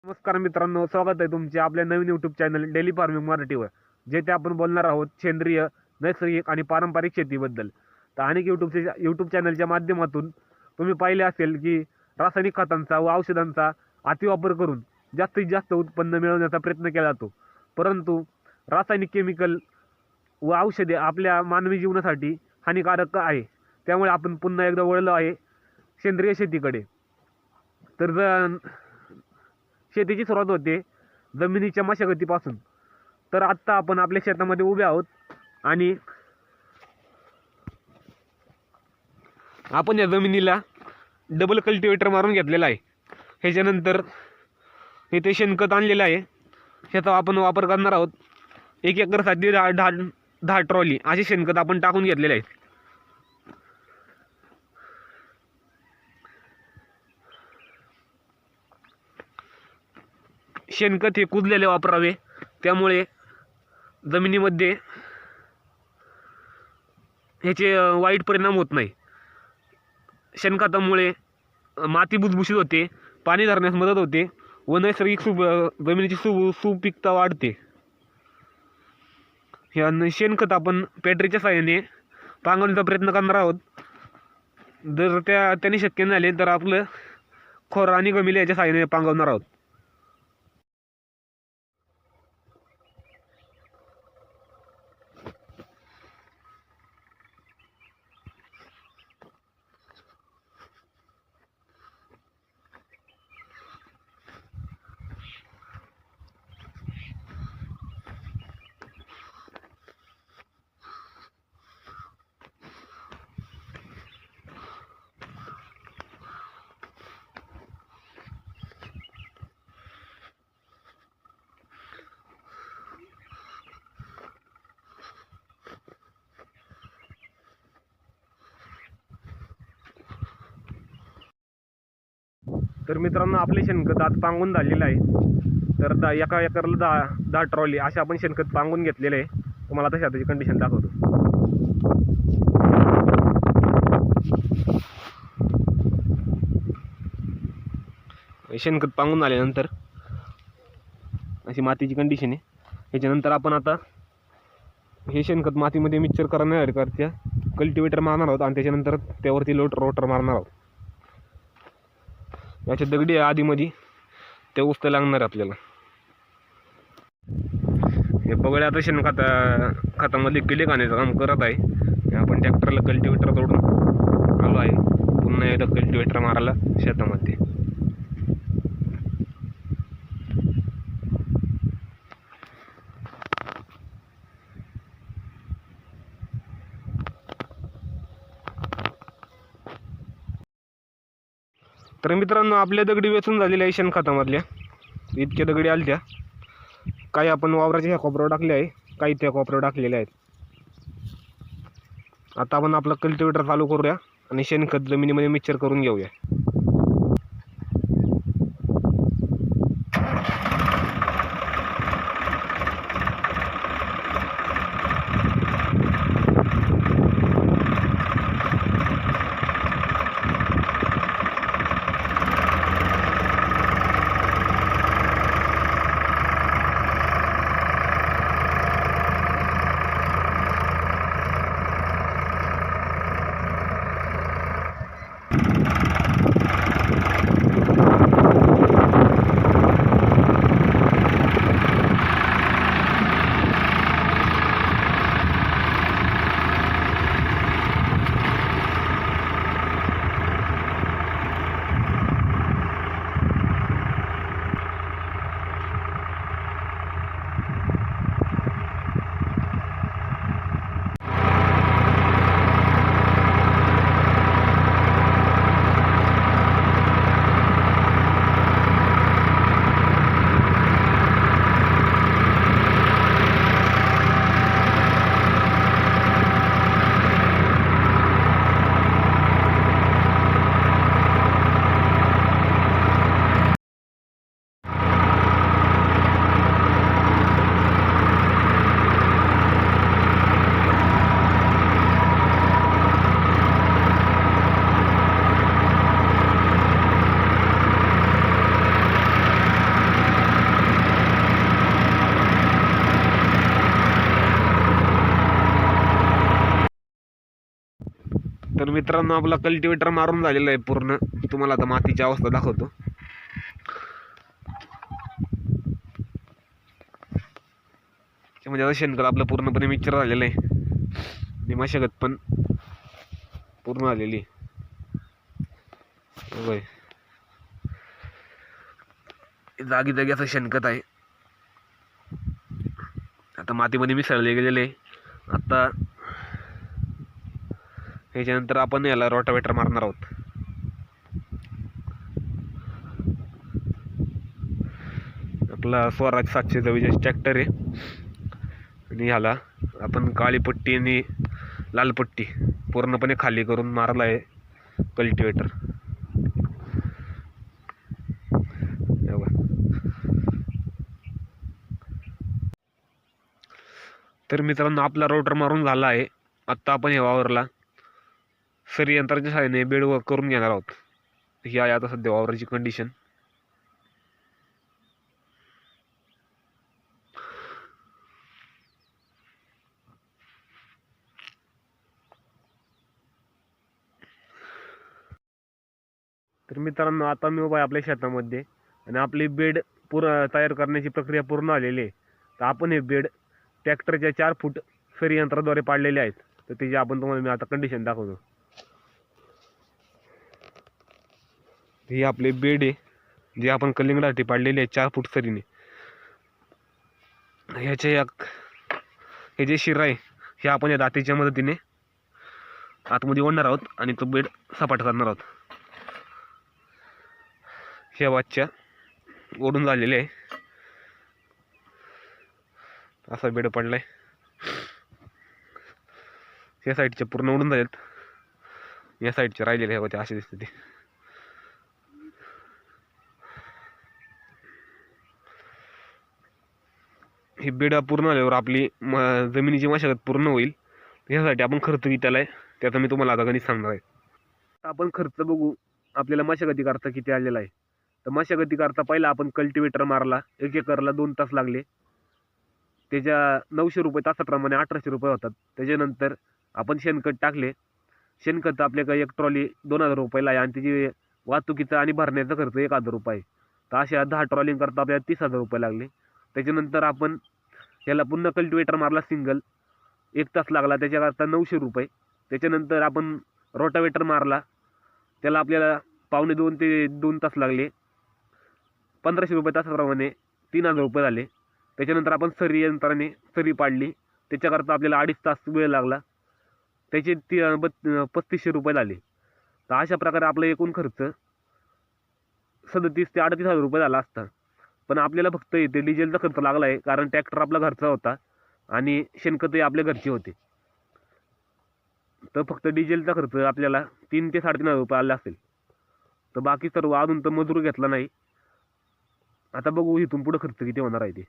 नमस्कार मित्रांनो, स्वागत आहे तुमचे आपल्या नवीन यूट्यूब चॅनल डेली फार्मिंग मराठीवर. जेथे आपण बोलणार आहोत सेंद्रिय, नैसर्गिक आणि पारंपरिक शेतीबद्दल. तर अनेक यूट्यूब चॅनलच्या माध्यमातून तुम्ही पाहिले असेल की रासायनिक खतांचा व औषधांचा अतिवापर करून जास्तीत जास्त उत्पन्न मिळवण्याचा प्रयत्न केला जातो. परंतु रासायनिक केमिकल व औषधे आपल्या मानवी जीवनासाठी हानिकारक आहे. त्यामुळे आपण पुन्हा एकदा वळलो आहे सेंद्रिय शेतीकडे. तर शेतीची सुरुवात होते जमिनीच्या मशागतीपासून. तर आत्ता आपण आपल्या शेतामध्ये उभे आहोत आणि आपण या जमिनीला डबल कल्टिवेटर मारून घेतलेला आहे. ह्याच्यानंतर इथे शेणखत आणलेलं आहे, ह्याचा आपण वापर करणार आहोत. 1 एकरसाठी 10 ट्रॉली असे शेणखत आपण टाकून घेतलेले आहेत. शेणखत हे कुजलेले वापरावे, त्यामुळे जमिनीमध्ये ह्याचे वाईट परिणाम होत नाही. शेणखतामुळे माती भुसभुशीत होते, पाणी धरण्यास मदत होते व नैसर्गिक जमिनीची सुपीकता वाढते. ह्या शेणखत आपण पॅटरीच्या साहाय्याने पांगवण्याचा प्रयत्न करणार आहोत. जर त्याने शक्य झाले तर आपलं खोर आणि गमिले याच्या साहाय्याने पांगवणार आहोत. तर मित्रांनो, आपले शेणखत आज पांगून झालेलं आहे. तर एका एकरला 10 ट्रॉली असे आपण शेणखत पांगून घेतलेले आहे. तुम्हाला आता शेताची कंडिशन दाखवतो. शेणखत पांगून झाल्यानंतर अशी मातीची कंडिशन आहे. ह्याच्यानंतर आपण आता हे शेणखत मातीमध्ये मिक्सचर करण्याकरता कल्टिवेटर मारणार आहोत आणि त्याच्यानंतर त्यावरती रोटर मारणार आहोत. याच्या दगडी आधीमध्ये ते उस्त लागणार आपल्याला. हे बघा, आता खतामध्ये किडे खाण्याचं काम करत आहे. आपण ट्रॅक्टरला कल्टिवेटर जोडून आलो आहे पुन्हा एकदा कल्टिवेटर मारायला शेतामध्ये. तर मित्रांनो, आपल्या दगडी वेचून झालेल्या आहे शेणखतामधल्या. इतक्या दगडी आल्या. काही आपण वावराच्या ह्या कोपऱ्यावर टाकले आहे, काही त्या कोपऱ्यावर टाकलेल्या आहेत. आता आपण आपलं कल्टिवेटर चालू करूया आणि शेणखत जमिनीमध्ये मिक्सचर करून घेऊया. तर मित्रांनो आपला कल्टिवेटर मारून झालेला आहे पूर्ण. तुम्हाला आता मातीची अवस्था दाखवतो. म्हणजे आता शेणखत आपलं पूर्णपणे मिक्सर झालेलं आहे आणि मशागत पण पूर्ण झालेली. जागी जागी असं शेणखत आहे. आता मातीमध्ये मिसळले गेलेले आहे. आता ह्याच्यानंतर आपण याला रोटावेटर मारणार आहोत. आपला स्वराज 744 ट्रॅक्टर आहे आणि ह्याला आपण काळी पट्टी आणि लाल पट्टी पूर्णपणे खाली करून मारला आहे कल्टिवेटर. तर मित्रांनो आपला रोटर मारून झाला आहे. आत्ता आपण हे वावरला सरी यंत्राच्या सहाय्याने बेड वर्क करून घेणार आहोत. ही आहे आता सध्या वावराची कंडिशन. तर मित्रांनो आता मी उभा आहे आपल्या शेतामध्ये आणि आपली बेड तयार करण्याची प्रक्रिया पूर्ण आलेली आहे. तर आपण हे बेड ट्रॅक्टरच्या 4 फूट सरी यंत्राद्वारे पाडलेले आहेत. तर त्याची आपण तुम्हाला मी आता कंडिशन दाखवतो. ही आपले बेड आहे जे आपण कलिंगडासाठी पाडलेले आहे 4 फूट सरीने. हे जे शिरा आहे हे आपण या दातीच्या मदतीने आतमध्ये ओढणार आहोत आणि तो बेड सपाट करणार आहोत. हे वाच्या ओढून झालेले आहे. असा बेड पडलाय. या साईडचे पूर्ण ओढून झालेत. या साईडचे राहिलेले होते असे दिसते ते. ही बेड पूर्ण झाल्यावर आपली जमिनीची मशागत पूर्ण होईल. यासाठी आपण खर्च किती आलाय त्याचा मी तुम्हाला आता गणित सांगणार आहे. आपण खर्च बघू आपल्याला मशागती करता किती आलेला आहे. तर मशागती करता पहिला आपण कल्टिवेटर मारला. 1 एकरला 2 तास लागले. त्याच्या 900 रुपये तासाप्रमाणे 1800 रुपये होतात. त्याच्यानंतर आपण शेणखत टाकले. शेणखत आपल्याकडे 1 ट्रॉली 2000 रुपयाला आहे आणि त्याची वाहतुकीचा आणि भरण्याचा खर्च 1000 रुपये आहे. तर अशा 10 ट्रॉलिंग करता आपल्याला 30,000 रुपये लागले. त्याच्यानंतर आपण याला पुन्हा कल्टिवेटर मारला सिंगल 1 तास लागला त्याच्याकरता 900 रुपये. त्याच्यानंतर आपण रोटावेटर मारला त्याला आपल्याला 1.5 ते 2 तास लागले. 1500 रुपये तासाप्रमाणे 3000 रुपये झाले. त्याच्यानंतर आपण सरी यंत्राने सरी पाडली त्याच्याकरता आपल्याला 2.5 तास वेळ लागला. त्याचे 3500 रुपये झाले. तर अशा प्रकारे आपला एकूण खर्च 37 ते 38,000 रुपये झाला असता. पण आपल्याला फक्त इथे डिझेलचा खर्च लागला आहे कारण ट्रॅक्टर आपला घरचा होता आणि शेणखतही आपल्या घरचे होते. तर फक्त डिझेलचा खर्च आपल्याला 3 ते 3,500 रुपये आला असेल. तर बाकी सर्व अजून तर मजूर घेतला नाही. आता बघू इथून पुढे खर्च किती होणार आहे ते.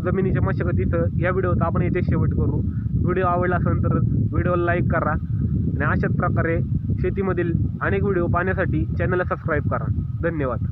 जमिनीच्या मशागतीचं या व्हिडिओचा आपण इथे शेवट करू. व्हिडिओ आवडला असेल तर व्हिडिओला लाईक करा आणि अशाच प्रकारे शेतीमधील अनेक व्हिडिओ पाहण्यासाठी चॅनलला सबस्क्राईब करा. धन्यवाद.